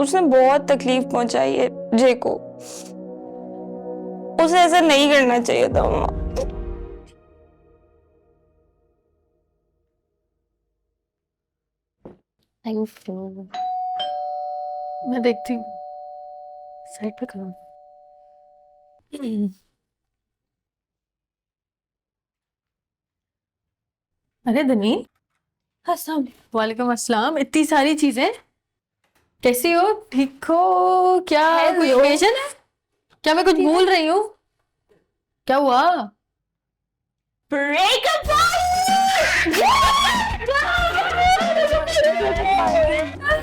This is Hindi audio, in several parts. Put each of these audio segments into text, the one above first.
उसने बहुत तकलीफ पहुंचाई है जे को। उसे ऐसा नहीं करना चाहिए था अम्मा। Thank you. मैं देखती हूँ, साइड पे करो। अरे दनी, अस्सलाम वालेकुम। अस्सलाम। इतनी सारी चीजें, कैसी हो? ठीक हो? क्या कोई ओकेजन है? क्या मैं कुछ भूल रही हूँ? क्या हुआ? Breakup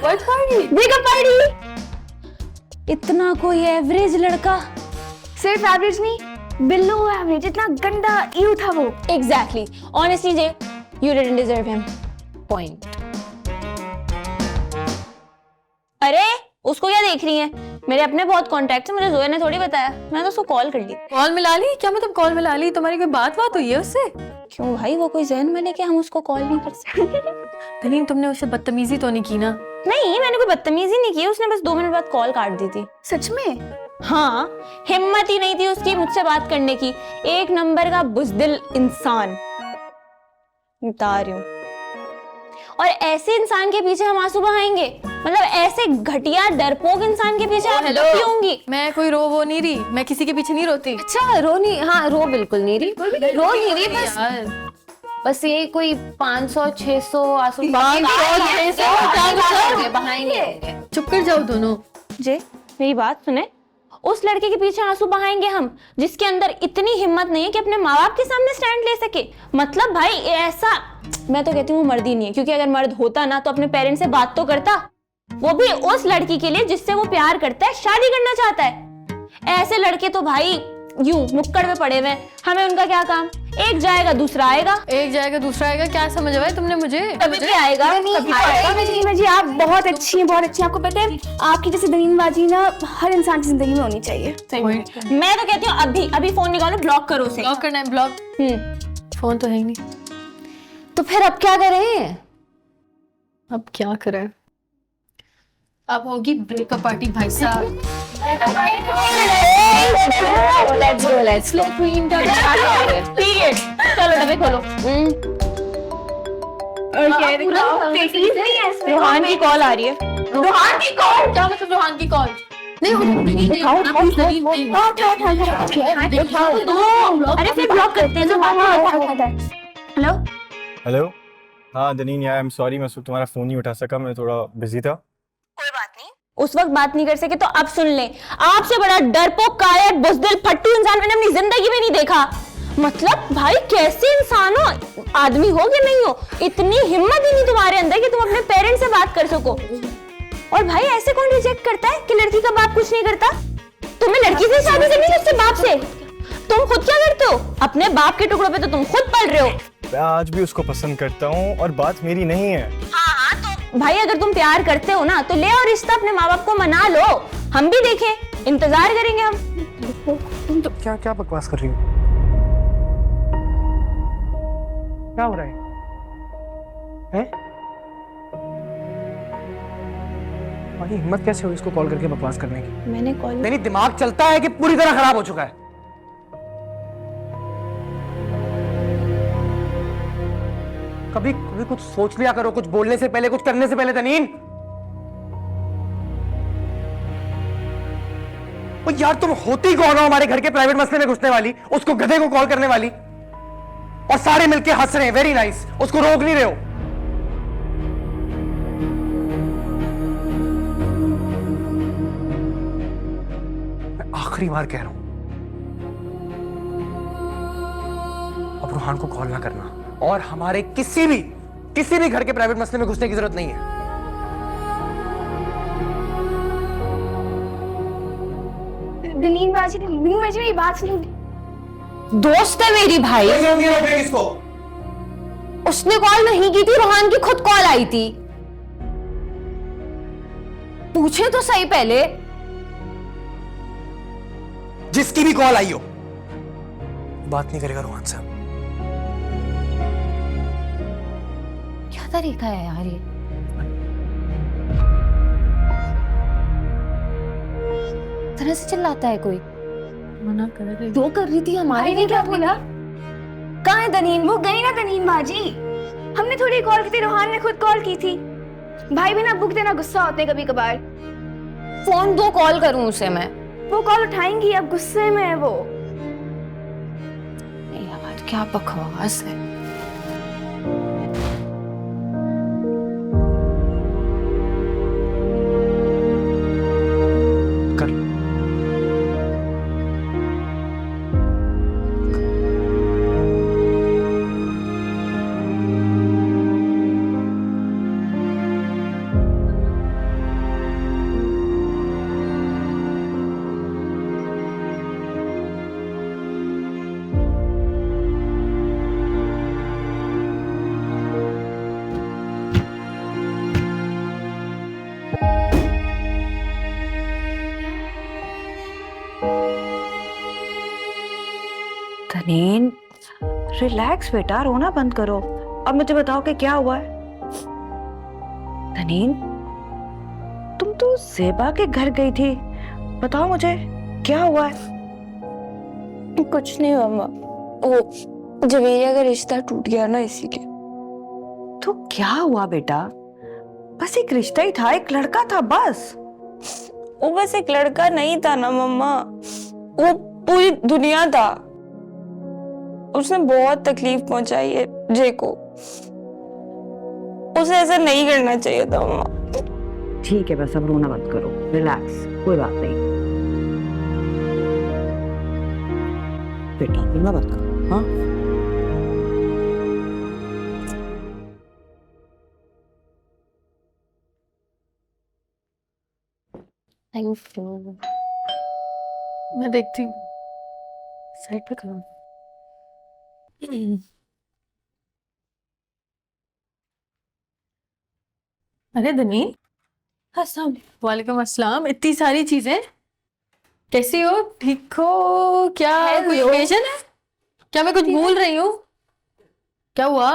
what party? Breakup party. इतना कोई एवरेज लड़का, सिर्फ एवरेज नहीं, बिलो एवरेज, इतना गंदा ईव था वो। Exactly. Honestly J, you didn't deserve him. Point. अरे उसको क्या देख रही है? मेरे अपने बहुत कॉन्टैक्ट है, मुझे जोया ने थोड़ी बताया, मैंने तो उसको कॉल कर ली। कॉल मिला ली? क्या मतलब कॉल मिला ली? तुम्हारी कोई बात हुई है उससे? क्यों भाई, वो कोई जहन में लेके हम उसको कॉल नहीं कर सकते? दलीम, तुमने उससे बदतमीजी तो नहीं की ना? नहीं, मैंने कोई बदतमीजी नहीं की, उसने बस 2 मिनट बाद कॉल काट दी थी। सच में? हाँ, हिम्मत ही नहीं थी उसकी मुझसे बात करने की। एक नंबर का बुज़दिल इंसान, बता रही हूँ। और ऐसे इंसान के पीछे हम आंसू बहाएंगे? मतलब ऐसे घटिया डरपोक इंसान के पीछे आप दुखी होंगी? मैं कोई रो वो नहीं रही, मैं किसी के पीछे नहीं रोती। अच्छा, रो नहीं? हाँ, रो बिल्कुल नहीं रही, रो नहीं रही, बस ये कोई 500-600 आंसू बहाएंगे। चुप कर जाओ दोनों। जे, मेरी बात सुने। उस लड़के के पीछे आंसू बहाएंगे हम जिसके अंदर इतनी हिम्मत नहीं है कि अपने माँ बाप के सामने स्टैंड ले सके। मतलब भाई ऐसा, मैं तो कहती हूँ वो मर्द ही नहीं है, क्योंकि अगर मर्द होता ना तो अपने पेरेंट्स से बात तो करता, वो भी उस लड़की के लिए जिससे वो प्यार करता है, शादी करना चाहता है। ऐसे लड़के तो भाई यूं मुक्कड़ में पड़े हुए हैं, हमें उनका क्या काम? एक जाएगा दूसरा आएगा, एक जाएगा दूसरा आएगा। क्या समझ तुमने मुझे? कभी भी आएगा, कभी तो आएगा। नसीमा जी, आप बहुत अच्छी हैं, बहुत अच्छी हैं। आपको पता है, आपकी जैसे दलीलबाजी ना हर इंसान की जिंदगी में होनी चाहिए। मैं तो कहती हूँ अभी अभी फोन निकालो, ब्लॉक करो उसे। ब्लॉक करना है? ब्लॉक? फोन तो है ही नहीं। तो फिर अब क्या करें? अब क्या करें? अब होगी ब्रेकअप पार्टी भाई साहब। Let's go. ठीक है, चलो डब्बे खोलो। रोहान की कॉल आ रही है। रोहान की कॉल? क्या मतलब रोहान की कॉल? नहीं, अरे फिर ब्लॉक करते हैं ना। Hello hello. हाँ दनीन यार, आई एम सॉरी, मैं उस वक्त तुम्हारा फोन नहीं उठा सका, मैं थोड़ा बिजी था। कोई बात नहीं, उस वक्त बात नहीं कर सके तो अब सुन ले। आपसे बड़ा डरपोक, कायर, बुज़दिल, फट्टू इंसान मैंने अपनी जिंदगी में नहीं देखा। मतलब भाई कैसे इंसान हो, आदमी हो कि नहीं हो, इतनी हिम्मत ही नहीं तुम्हारे अंदर कि तुम अपने पेरेंट्स से बात कर सको। और भाई ऐसे कौन रिजेक्ट करता है कि लड़की का बाप कुछ नहीं करता? तुम्हें लड़की से शादी करनी है, उससे बाप से? तुम खुद क्या करते हो? अपने बाप के टुकड़ों पे तो तुम खुद पल रहे हो। मैं आज भी उसको पसंद करता हूँ और बात मेरी नहीं है। हाँ तो भाई अगर तुम प्यार करते हो ना तो ले और रिश्ता अपने माँ बाप को मना लो, हम भी देखें, इंतजार करेंगे हम। तुम तो क्या क्या बकवास कर रही हो? क्या हो रहा है? हैं? तुम्हारी हिम्मत कैसे हुई इसको कॉल करके बकवास करने की? मैंने कॉल, मेरी दिमाग चलता है कि पूरी तरह खराब हो चुका है। कभी कभी कुछ सोच लिया करो, कुछ बोलने से पहले, कुछ करने से पहले। तनीन, ओ यार तुम होती कौन हो हमारे घर के प्राइवेट मसले में घुसने वाली, उसको गधे को कॉल करने वाली? और सारे मिलके हंस रहे हैं, वेरी नाइस, उसको रोक नहीं रहे हो। मैं आखिरी बार कह रहा हूं, अब रूहान को कॉल ना करना और हमारे किसी भी घर के प्राइवेट मसले में घुसने की जरूरत नहीं है। दलीलबाजी मेरी बात सुनो। दोस्त है मेरी भाई, इसको उसने कॉल नहीं की थी, रोहान की खुद कॉल आई थी। पूछे तो सही पहले। जिसकी भी कॉल आई हो, बात नहीं करेगा रोहान से। क्या तरीका है यार ये? तरह से चिल्लाता है कोई? मना कर रही। दो कर रही थी हमारे लिए, क्या बोला? कहाँ है तनीन? वो गई ना तनीन बाजी। हमने थोड़ी कॉल की थी, रोहान ने खुद कॉल की थी। भाई भी ना बुक देना गुस्सा होते कभी कभार। फोन दो, कॉल करूं उसे मैं? वो कॉल उठाएंगी, अब गुस्से में है वो। यार क्या बकवास है। कर तनीन, रिलैक्स बेटा, रोना बंद करो। अब मुझे बताओ कि क्या हुआ है। तनीन, तुम तो ज़ेबा के घर गई थी, बताओ मुझे क्या हुआ है। कुछ नहीं मम्मा, वो जवेरिया का रिश्ता टूट गया ना, इसीलिए। तो क्या हुआ बेटा? बस एक रिश्ता ही था, एक लड़का था बस। वो बस एक लड़का नहीं था ना मम्मा, वो पूरी दुनिया था। उसने बहुत तकलीफ पहुंचाई है जे को। उसे ऐसा नहीं करना चाहिए था मम्मा। ठीक है, बस अब रोना मत करो, रिलैक्स, कोई बात नहीं। बेटा रोना मत करो, हाँ? Thank you. मैं देखती हूँ, साइड पे करो। अरे दनीन, अस्सलाम वालेकुम। अस्सलाम। इतनी सारी चीजें, कैसी हो? ठीक हो? क्या कोई ओकेजन है? क्या मैं कुछ भूल रही हूँ? क्या हुआ?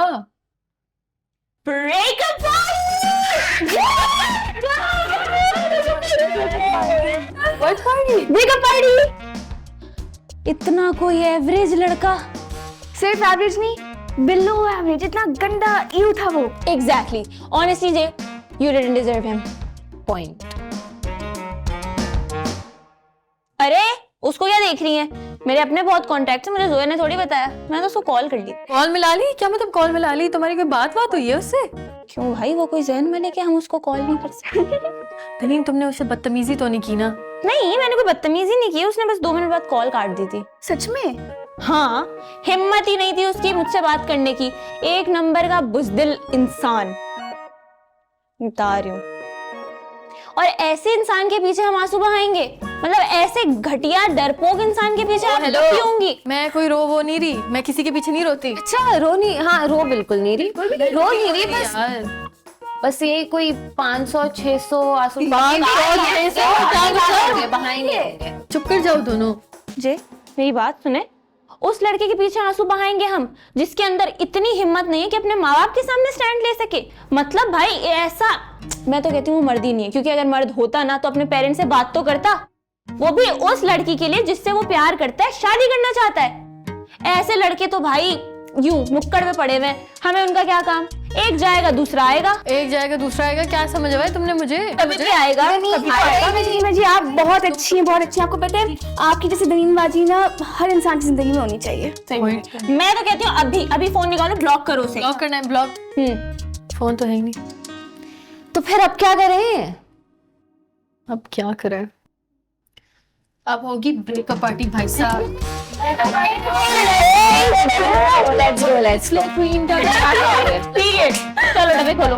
Breakup party. इतना कोई एवरेज लड़का, सिर्फ एवरेज नहीं, बिलो एवरेज, इतना गंदा यू था वो। Exactly, honestly J, you didn't deserve him. Point. अरे उसको क्या देख रही है? मेरे अपने बहुत कॉन्टैक्ट है, मुझे जोया ने थोड़ी बताया, मैंने तो उसको कॉल कर ली। कॉल मिला ली? क्या मतलब कॉल मिला ली? तुम्हारी कोई बात हुई है उससे? क्यों भाई, वो कोई जहन में लेके हम उसको कॉल नहीं कर सकते? दनीन, तुमने उससे बदतमीजी तो नहीं की ना? नहीं, मैंने कोई बदतमीजी नहीं की, उसने बस 2 मिनट बाद कॉल काट दी थी। सच में? हाँ, हिम्मत ही नहीं थी उसकी मुझसे बात करने की। एक नंबर का बुज़दिल इंसान, बता रही हूँ। और ऐसे इंसान के पीछे हम आंसू बहाएंगे? मतलब ऐसे घटिया डरपोक इंसान के पीछे आप होंगी? मैं कोई वो नहीं रही, मैं किसी के पीछे नहीं रोती। अच्छा, रो नहीं, हाँ रो बिल्कुल नहीं रही, रो नहीं रही, बस यार बस ये कोई 500-600 आंसू 500-600 बहाएंगे। चुप कर जाओ दोनों। जे, मेरी बात सुने। उस लड़के के पीछे आंसू बहाएंगे हम जिसके अंदर इतनी हिम्मत नहीं है कि अपने माँ बाप के सामने स्टैंड ले सके। मतलब भाई ऐसा, मैं तो कहती हूँ वो मर्द ही नहीं है, क्योंकि अगर मर्द होता ना तो अपने पेरेंट्स से बात तो करता, वो भी उस लड़की के लिए जिससे वो प्यार करता है, शादी करना चाहता है। ऐसे लड़के तो भाई यूं मुक्कड़ में पड़े हुए हैं, हमें उनका क्या काम? एक जाएगा दूसरा आएगा, एक जाएगा दूसरा आएगा। क्या समझ आया तुमने मुझे? कभी भी आएगा, कभी आएगा। नजीमा जी, आप बहुत अच्छी हैं, बहुत अच्छी। आपको पता है, आपकी जैसे दनीनबाजी ना हर इंसान की जिंदगी में होनी चाहिए। मैं तो कहती हूँ अभी फोन निकालो, ब्लॉक करो उसे। ब्लॉक करना है? ब्लॉक। फोन तो है ही नहीं, तो फिर अब क्या करें? अब क्या करें? अब होगी ब्रेकअप पार्टी भाई साहब। Let's go. ठीक है, चलो डब्बे खोलो।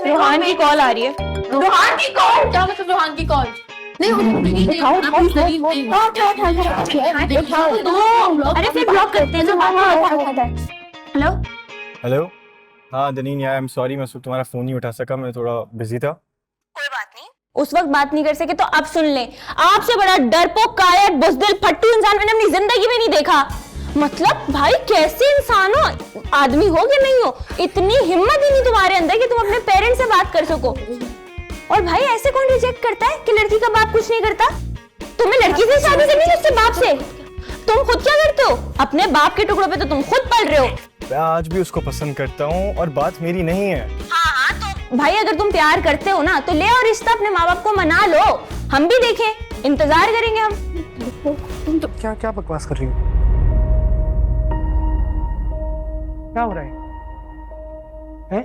रोहान की कॉल आ रही है। रोहान की कॉल? क्या मतलब रोहान की कॉल? अरे फिर ब्लॉक करते हैं ना। हेलो हेलो, हाँ दनीन यार, आई एम सॉरी, मैं तुम्हारा फोन नहीं उठा सका, मैं थोड़ा बिजी था। कोई बात नहीं, उस वक्त बात नहीं कर सके तो अब सुन ले। आपसे बड़ा डरपोक, कायर, बुज़दिल, फट्टू इंसान मैंने अपनी जिंदगी में नहीं देखा। मतलब भाई कैसे इंसान हो, आदमी हो कि नहीं हो, इतनी हिम्मत ही नहीं तुम्हारे अंदर कि तुम अपने पेरेंट्स से बात कर सको। और भाई ऐसे कौन रिजेक्ट करता है कि लड़की का बाप कुछ नहीं करता? तुम्हें लड़की से शादी करनी है उससे बाप से? तुम खुद क्या करते हो? अपने बाप के टुकड़ों पे तो तुम खुद पल रहे हो। मैं आज भी उसको पसंद करता हूँ और बात मेरी नहीं है। हाँ तो भाई अगर तुम प्यार करते हो ना तो ले और रिश्ता अपने माँ बाप को मना लो। हम भी देखें, इंतजार करेंगे हम। तुम तो क्या क्या बकवास कर रही हो? क्या हो रहा है? हैं?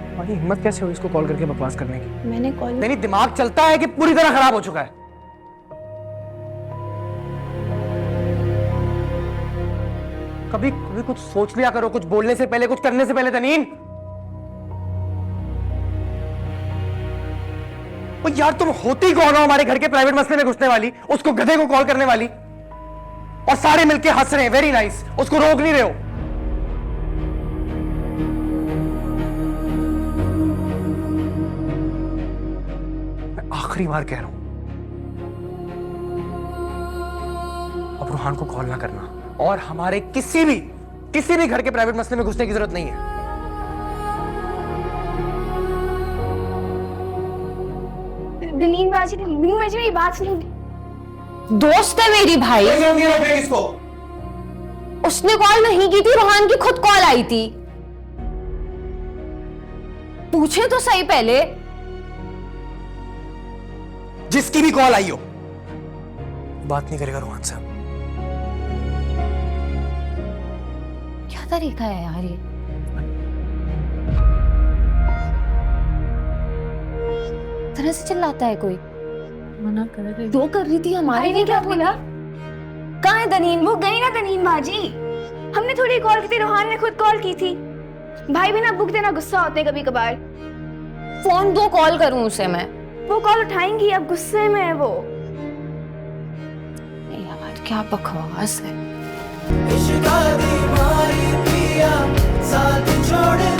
तुम्हारी हिम्मत कैसे हुई इसको कॉल करके बकवास करने की? मैंने कॉल नहीं दिमाग चलता है कि पूरी तरह खराब हो चुका है। कभी कभी कुछ सोच लिया करो, कुछ बोलने से पहले, कुछ करने से पहले। तनीन ओ यार, तुम होती कौन हो हमारे घर के प्राइवेट मसले में घुसने वाली, उसको गधे को कॉल करने वाली? और सारे मिलके हंस रहे हैं, वेरी नाइस, उसको रोक नहीं रहे हो। मैं आखिरी बार कह रहा हूं, अब रूहान को कॉल ना करना और हमारे किसी भी घर के प्राइवेट मसले में घुसने की जरूरत नहीं है। दलीन बाजी मेरी बात सुनो। दोस्त है मेरी भाई, इसको उसने कॉल नहीं की थी, रोहान की खुद कॉल आई थी। पूछे तो सही पहले। जिसकी भी कॉल आई हो, बात नहीं करेगा रोहान से। क्या तरीका है यार ये? तरह से चिल्लाता है कोई। मना कर रही दो कर रही थी हमारे भाई ने क्या बोला? कहाँ है दनीन? वो गई ना दलीन बाजी। हमने थोड़ी कॉल की थी, रोहान ने खुद कॉल की थी। भाई भी ना भुगते ना गुस्सा होते हैं कभी कभार। फोन दो, कॉल करूं उसे मैं? वो कॉल उठाएंगी, अब गुस्से में है वो। यार क्या बकवास है। इश्क दी मारी पिया साथ छोड़